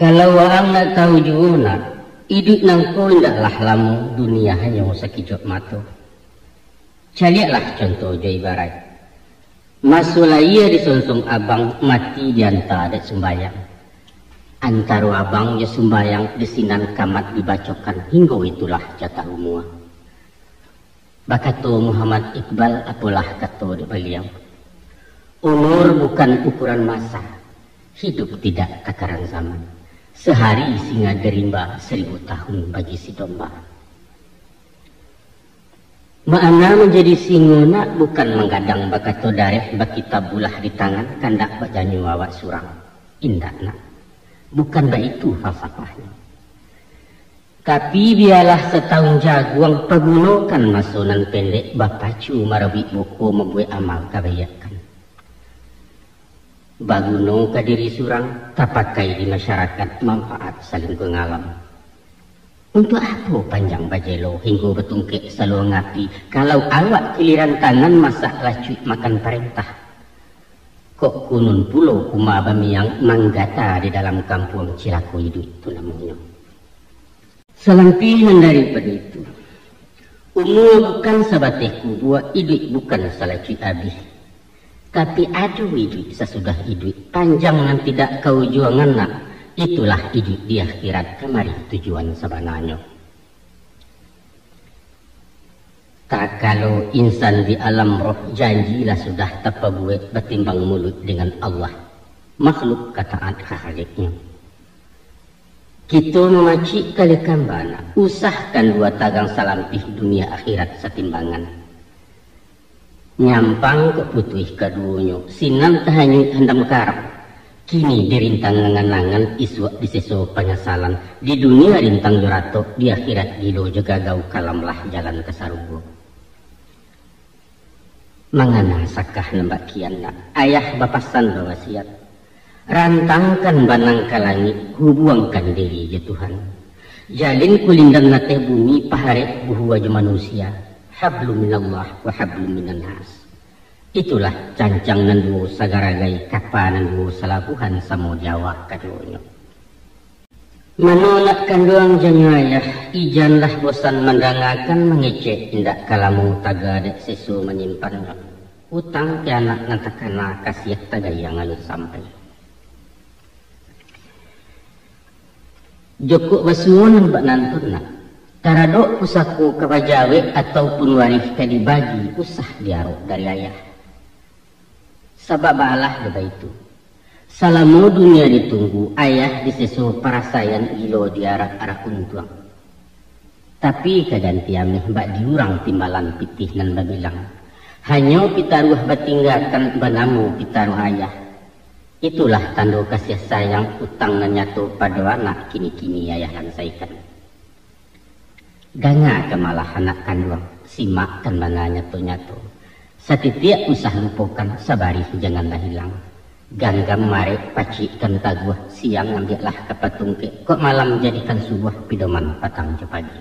Kalau orang nak tahu juga hidup nangko indaklah lamu dunia hanya sakijot mata. Caliaklah contoh jo ibarat. Masulah ia disonsong abang mati dianta ada sembayang. Antara abang ya sembayang desinan kamat dibacokan hingga itulah jatah umur. Bakato Muhammad Iqbal apalah kato di beliau. Umur bukan ukuran masa. Hidup tidak takaran zaman. Sehari singa derimba 1000 tahun bagi si domba. Makna menjadi singona bukan menggadang bakato dareh bakita bulah di tangan kandak bajanyu awak surang. Indak nak. Bukan itu falsafahnya. Tapi biarlah setahun jaguang pergunakan masonan pendek bapacu marawi buku membuat amal kabayakan. Baguno ke diri surang tak pakai di masyarakat manfaat saling pengalam. Untuk apa panjang bajelo hingga betungkek selalu ngapi kalau awak kiliran tangan masak lacuit makan perintah. Kok kunun pulau kuma bamiang manggata di dalam kampung Cilako hidup itu namanya. Selampihan daripada itu, umur bukan sabateku buat hidup bukan salacuit habis. Tapi ada hidup sesudah hidup panjang dan tidak kau juangan nak. Itulah hidup di akhirat kemari tujuan sebenarnya. Tak kalau insan di alam roh janjilah sudah terpabuat bertimbang mulut dengan Allah. Makhluk kataat khaliknya. Kita memacik kali kambana. Usahkan 2 tagang salampih dunia akhirat setimbangan. Nyampang ke putih kaduanya sinan tahanyut handam karap kini dirintang ngangan-ngangan iswak diseso penyesalan di dunia rintang jurato di akhirat gilo juga gau kalamlah jalan kesarugo. Mangana sakah nembak kiana ayah bapasan bawasiat rantangkan banang ke langit hubungkan diri ya Tuhan jalin kulindang nate bumi paharet buhu wajah manusia hablum minallah wa hablum minan nas. Itulah cancang nanduo sagaragai kapanan duo salabuhan samo Jawa kaduonyo. Menolak kanduang janyayah ijanlah bosan mendangakan mengecek indak kalamu tagadek sesu menyimpannya. Utang ke anak nantakana kasiat tagayang alur sampai. Joko basuun mbak nantuna. Taradok pusaku kebajawe ataupun waris ke dibagi usah diarok dari ayah. Sabab balah beda itu. Salamu dunia ditunggu ayah disesu parasayan ilo diarak-arak untuang. Tapi keganti ameh mbak diurang timbalan pitih nan babilang. Hanya pitaruh batinggalkan banamu pitaruh ayah. Itulah tanda kasih sayang utang nan nyatu pada anak kini-kini ayah lansaikan. Ganga ke malah anak kanduang, simak kan mana nyatu-nyatu. Satitiak usah lupakan, sabari janganlah hilang. Ganggam marek pacik kan taguah, siang ambillah ke patungke, kok malam jadikan subuh pidoman patang cepagi.